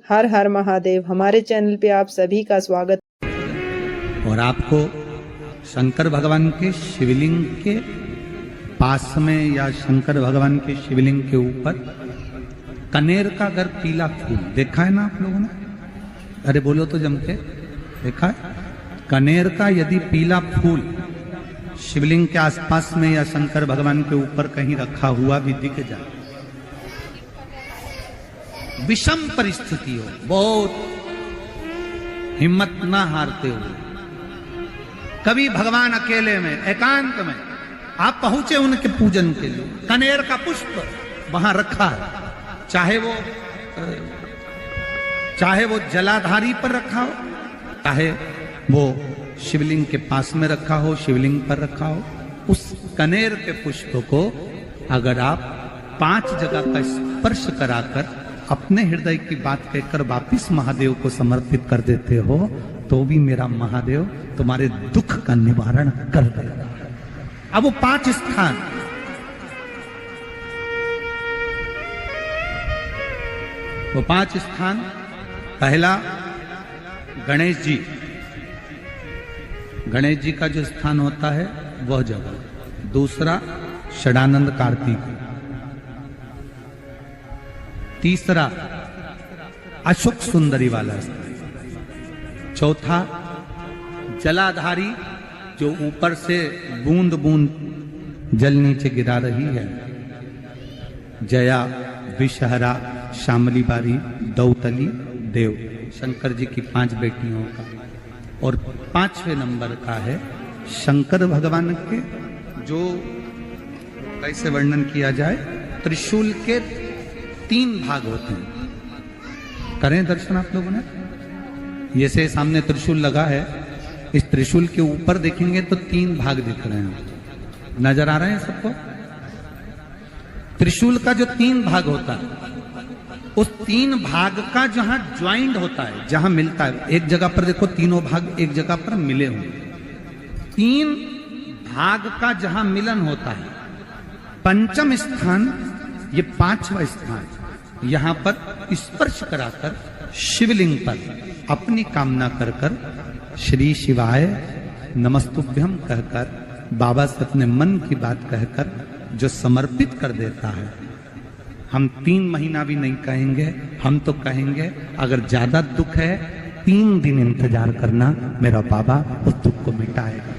हर हर महादेव। हमारे चैनल पे आप सभी का स्वागत। और आपको शंकर भगवान के शिवलिंग के पास में या शंकर भगवान के शिवलिंग के ऊपर कनेर का अगर पीला फूल देखा है ना आप लोगों ने? अरे बोलो तो जम के, देखा है? कनेर का यदि पीला फूल शिवलिंग के आसपास में या शंकर भगवान के ऊपर कहीं रखा हुआ भी दिख जाए, विषम परिस्थिति हो, बहुत हिम्मत ना हारते हुए, कभी भगवान अकेले में एकांत में आप पहुंचे उनके पूजन के लिए, कनेर का पुष्प वहां रखा है, चाहे वो जलाधारी पर रखा हो, चाहे वो शिवलिंग के पास में रखा हो, शिवलिंग पर रखा हो, उस कनेर के पुष्प को अगर आप 5 जगह का स्पर्श कराकर अपने हृदय की बात कहकर वापिस महादेव को समर्पित कर देते हो, तो भी मेरा महादेव तुम्हारे दुख का निवारण कर देगा। अब वो 5 स्थान, पहला गणेश जी, गणेश जी का जो स्थान होता है वह जगह। दूसरा षडानंद कार्तिक, तीसरा अशोक सुंदरी वाला स्थान, चौथा जलाधारी जो ऊपर से बूंद बूंद जल नीचे गिरा रही है, जया, विषहरा, शामली बारी, दौतली, देव, शंकर जी की 5 बेटियों का। और 5वें नंबर का है शंकर भगवान के, जो कैसे वर्णन किया जाए, त्रिशूल के 3 भाग होते हैं। करें दर्शन आप लोगों ने? ये से सामने त्रिशूल लगा है, इस त्रिशूल के ऊपर देखेंगे तो 3 भाग दिख रहे हैं, नजर आ रहे हैं सबको? त्रिशूल का जो 3 भाग होता है, उस 3 भाग का जहां ज्वाइंट होता है, जहां मिलता है, एक जगह पर देखो तीनों भाग एक जगह पर मिले हुए, 3 भाग का जहां मिलन होता है, 5वां स्थान, ये 5वां स्थान, यहां पर स्पर्श कराकर शिवलिंग पर अपनी कामना कर कर श्री शिवाय नमस्तुभ्यम कहकर बाबा से अपने मन की बात कहकर जो समर्पित कर देता है, हम 3 महीना भी नहीं कहेंगे, हम तो कहेंगे अगर ज्यादा दुख है 3 दिन इंतजार करना, मेरा बाबा उस दुख को मिटाएगा।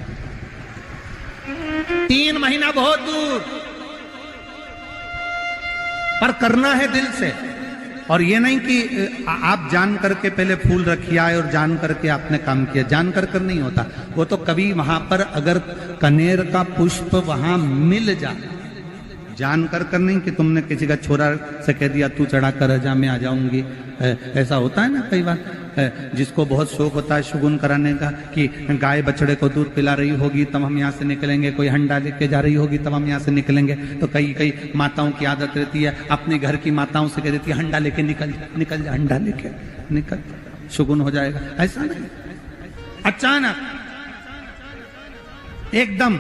3 महीना बहुत दूर, पर करना है दिल से। और ये नहीं कि आप जान करके पहले फूल रखिए आए और जान करके आपने काम किया, जान कर नहीं होता वो तो। कभी वहां पर अगर कनेर का पुष्प वहां मिल जाए, जान कर नहीं कि तुमने किसी का छोरा से कह दिया तू चढ़ा कर जा, मैं आ जाऊंगी, ऐसा होता है ना कई बार, जिसको बहुत शौक होता है शुगुन कराने का, कि गाय बछड़े को दूध पिला रही होगी तब हम यहाँ से निकलेंगे, कोई हंडा लेके जा रही होगी तब हम यहाँ से निकलेंगे। तो कई माताओं की आदत रहती है, अपने घर की माताओं से कह देती है हंडा लेके निकल जा, हंडा लेके निकल, शुगुन हो जाएगा। ऐसा नहीं, अचानक एकदम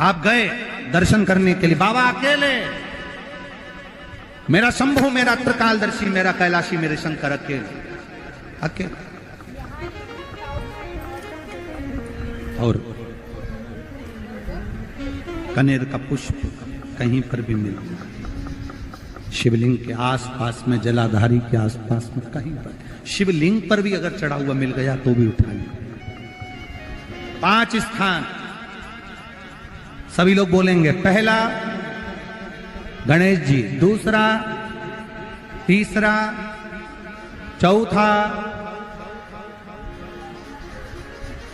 आप गए दर्शन करने के लिए, बाबा अकेले, मेरा शंभु, मेरा त्रिकालदर्शी, मेरा कैलाशी, मेरे शंकर अकेले, और कनेर का पुष्प कहीं पर भी मिल, शिवलिंग के आसपास में, जलाधारी के आसपास में कहीं पर, शिवलिंग पर भी अगर चढ़ा हुआ मिल गया तो भी उठा लिया। 5 स्थान सभी लोग बोलेंगे। पहला गणेश जी, दूसरा, तीसरा, चौथा,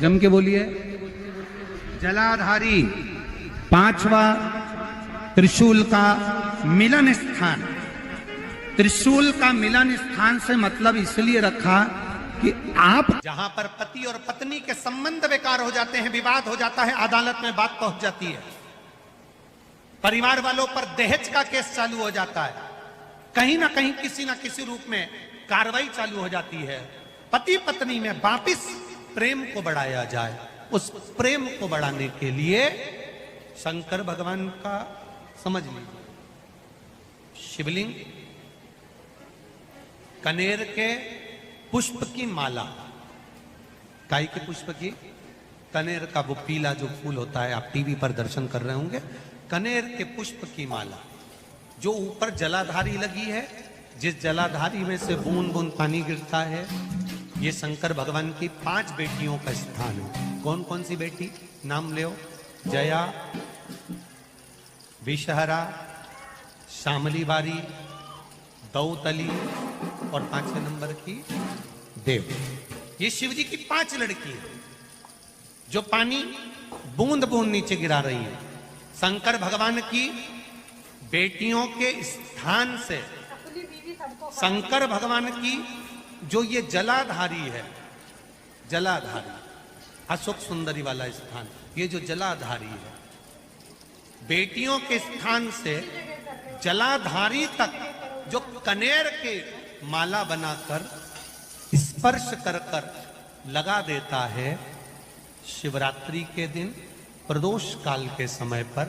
जम के बोलिए, जलाधारी, 5वां त्रिशूल का मिलन स्थान। त्रिशूल का मिलन स्थान से मतलब इसलिए रखा कि आप जहां पर पति और पत्नी के संबंध बेकार हो जाते हैं, विवाद हो जाता है, अदालत में बात पहुंच जाती है, परिवार वालों पर दहेज का केस चालू हो जाता है, कहीं ना कहीं किसी ना किसी रूप में कार्रवाई चालू हो जाती है, पति पत्नी में वापिस प्रेम को बढ़ाया जाए, उस प्रेम को बढ़ाने के लिए शंकर भगवान का समझ लीजिए शिवलिंग, कनेर के पुष्प की माला। काय के पुष्प की? कनेर का वो पीला जो फूल होता है, आप टीवी पर दर्शन कर रहे होंगे। कनेर के पुष्प की माला जो ऊपर जलाधारी लगी है, जिस जलाधारी में से बूंद बूंद पानी गिरता है, ये शंकर भगवान की 5 बेटियों का स्थान है। कौन कौन सी बेटी? नाम ले। जया, विषहरा, श्यामली बारी, दौतली और 5वें नंबर की देव। ये शिव जी की 5 लड़की है जो पानी बूंद बूंद नीचे गिरा रही है। शंकर भगवान की बेटियों के स्थान से शंकर भगवान की जो ये जलाधारी है, जलाधारी अशोक सुंदरी वाला स्थान, ये जो जलाधारी है, बेटियों के स्थान से जलाधारी तक जो कनेर के माला बनाकर स्पर्श कर कर लगा देता है, शिवरात्रि के दिन प्रदोष काल के समय पर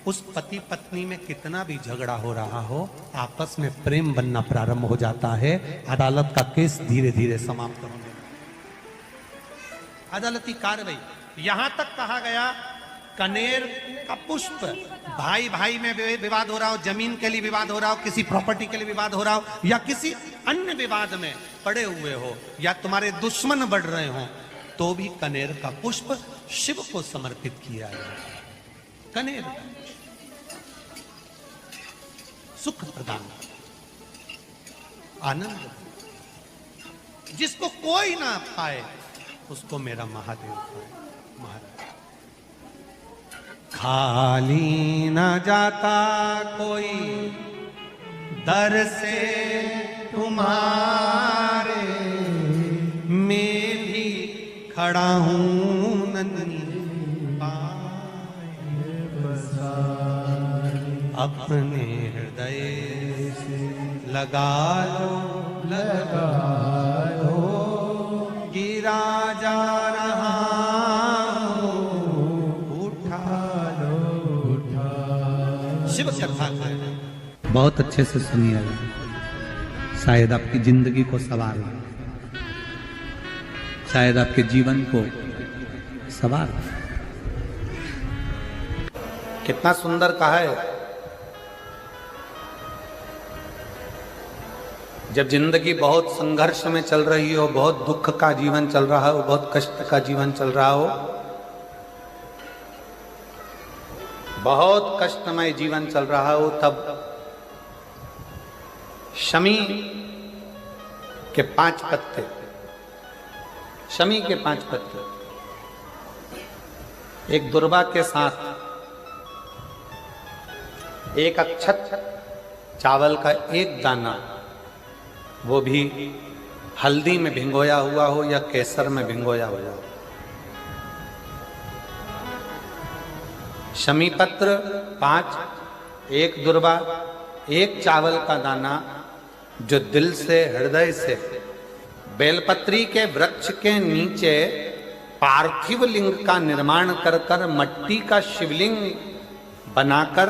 उस पति पत्नी में कितना भी झगड़ा हो रहा हो, आपस में प्रेम बनना प्रारंभ हो जाता है। अदालत का केस धीरे धीरे समाप्त होने लगता है। अदालती कार्रवाई यहां तक कहा गया, कनेर का पुष्प, भाई भाई में विवाद हो रहा हो, जमीन के लिए विवाद हो रहा हो, किसी प्रॉपर्टी के लिए विवाद हो रहा हो, या किसी अन्य विवाद में पड़े हुए हो, या तुम्हारे दुश्मन बढ़ रहे हो, तो भी कनेर का पुष्प शिव को समर्पित किया जाए। कनेर सुख प्रदान, आनंद, जिसको कोई ना पाए उसको मेरा महादेव पाए। महाराज खाली न जाता कोई दर से तुम्हारे, मैं भी खड़ा हूं नन्ही पाए बसाए, अपने हृदय से लगा लो, लगा लो, गिरा जा रहा शिव कथा बहुत अच्छे से सुनिए, शायद आपकी जिंदगी को सवार, शायद आपके जीवन को सवार। कितना सुंदर कहा है। जब जिंदगी बहुत संघर्ष में चल रही हो, बहुत दुख का जीवन चल रहा हो, बहुत कष्ट का जीवन चल रहा हो, बहुत कष्टमय जीवन चल रहा हो, तब शमी के 5 पत्ते, शमी के 5 पत्ते, एक दुर्वा के साथ एक अक्षत चावल का एक दाना, वो भी हल्दी में भिंगोया हुआ हो या केसर में भिंगोया हुआ हो, शमी पत्र 5, एक दुर्वा, एक चावल का दाना, जो दिल से, हृदय से बेलपत्री के वृक्ष के नीचे पार्थिव लिंग का निर्माण कर कर मट्टी का शिवलिंग बनाकर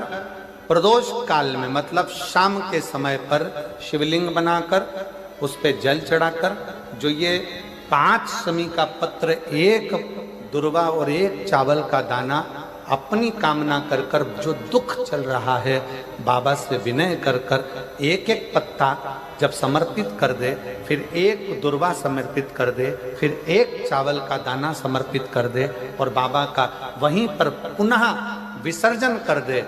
प्रदोष काल में, मतलब शाम के समय पर शिवलिंग बनाकर उस पे जल चढ़ाकर, जो ये 5 शमी का पत्र, एक दुर्वा और एक चावल का दाना, अपनी कामना कर कर जो दुख चल रहा है, बाबा से विनय कर कर एक एक पत्ता जब समर्पित कर दे, फिर एक दुर्वा समर्पित कर दे, फिर एक चावल का दाना समर्पित कर दे और बाबा का वहीं पर पुनः विसर्जन कर दे,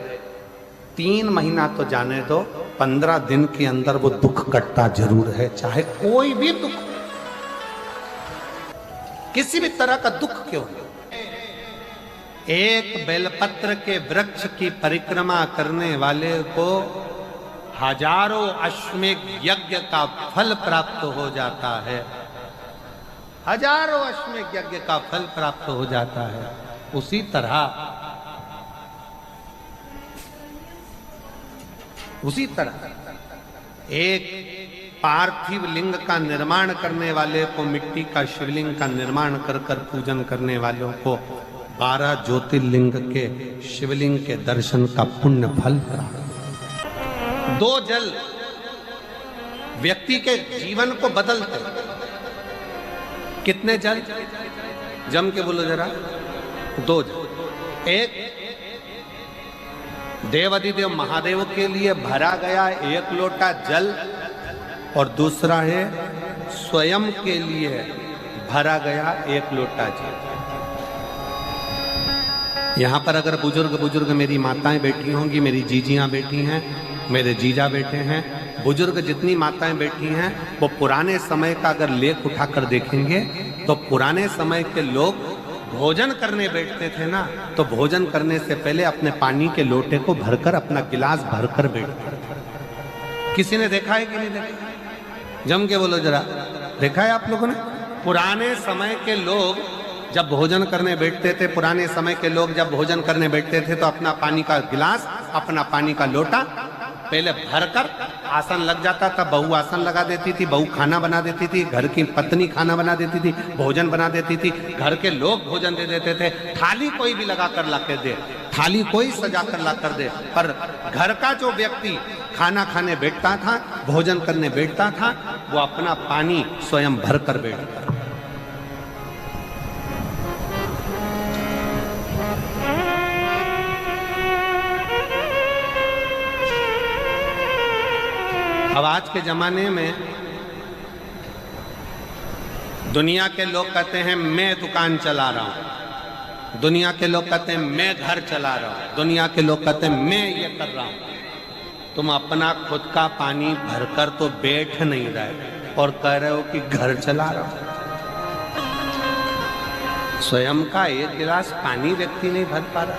3 महीना तो जाने दो, 15 दिन के अंदर वो दुख कटता जरूर है। चाहे कोई भी दुख, किसी भी तरह का दुख क्यों हो, एक बेलपत्र के वृक्ष की परिक्रमा करने वाले को हजारों अश्वमेध यज्ञ का फल प्राप्त हो जाता है, हजारों अश्वमेध यज्ञ का फल प्राप्त हो जाता है। उसी तरह एक पार्थिव लिंग का निर्माण करने वाले को, मिट्टी का शिवलिंग का निर्माण कर कर पूजन करने वालों को 12 ज्योतिर्लिंग के शिवलिंग के दर्शन का पुण्य फल प्राप्त। 2 जल व्यक्ति के जीवन को बदलते। कितने जल? जम के बोलो जरा। 2 जल। एक देवाधिदेव महादेव के लिए भरा गया 1 लोटा जल, और दूसरा है स्वयं के लिए भरा गया 1 लोटा जल। यहां पर अगर बुजुर्ग मेरी माताएं बैठी होंगी, मेरी जीजियां बैठी हैं, मेरे जीजा बैठे हैं, बुजुर्ग जितनी माताएं बैठी हैं, वो पुराने समय का अगर लेख उठाकर देखेंगे तो पुराने समय के लोग भोजन करने बैठते थे ना, तो भोजन करने से पहले अपने पानी के लोटे को भरकर, अपना गिलास भरकर बैठते थे। किसी ने देखा है कि नहीं देखा? जम के बोलो जरा। देखा है आप लोगों ने? पुराने समय के लोग जब भोजन करने बैठते थे, पुराने समय के लोग जब भोजन करने बैठते थे तो अपना पानी का गिलास, अपना पानी का लोटा पहले भरकर आसन लग जाता था। बहू आसन लगा देती थी, बहू खाना बना देती थी, घर की पत्नी खाना बना देती थी, भोजन बना देती थी, घर के लोग भोजन दे देते थे। थाली कोई भी लगा कर ला कर दे, थाली कोई सजा कर ला कर दे, पर घर का जो व्यक्ति खाना खाने बैठता था, भोजन करने बैठता था, वो अपना पानी स्वयं भर कर बैठता। अब आज के जमाने में दुनिया के लोग कहते हैं मैं दुकान चला रहा हूं, दुनिया के लोग कहते हैं मैं घर चला रहा हूं, दुनिया के लोग कहते हैं मैं ये कर रहा हूं। तुम अपना खुद का पानी भरकर तो बैठ नहीं रहे और कह रहे हो कि घर चला रहा हूं। स्वयं का 1 गिलास पानी व्यक्ति नहीं भर पा रहा।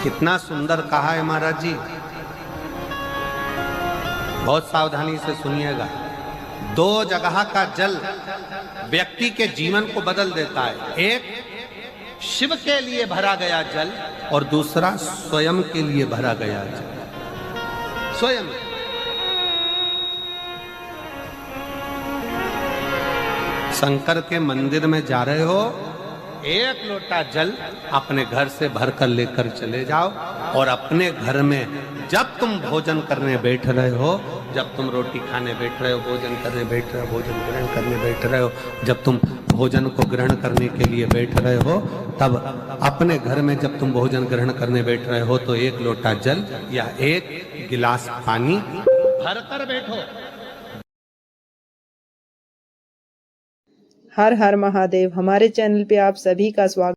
कितना सुंदर कहा है महाराज जी। बहुत सावधानी से सुनिएगा। 2 जगह का जल व्यक्ति के जीवन को बदल देता है। एक शिव के लिए भरा गया जल, और दूसरा स्वयं के लिए भरा गया जल। स्वयं शंकर के मंदिर में जा रहे हो, 1 लोटा जल अपने घर से भरकर लेकर चले जाओ, और अपने घर में जब तुम भोजन करने बैठ रहे हो, जब तुम रोटी खाने बैठ रहे हो, भोजन करने बैठ रहे हो, भोजन ग्रहण करने बैठ रहे हो, जब तुम भोजन को ग्रहण करने के लिए बैठ रहे हो, तब अपने घर में जब तुम भोजन ग्रहण करने बैठ रहे हो तो 1 लोटा जल या 1 गिलास पानी भरकर बैठो। हर हर महादेव। हमारे चैनल पे आप सभी का स्वागत।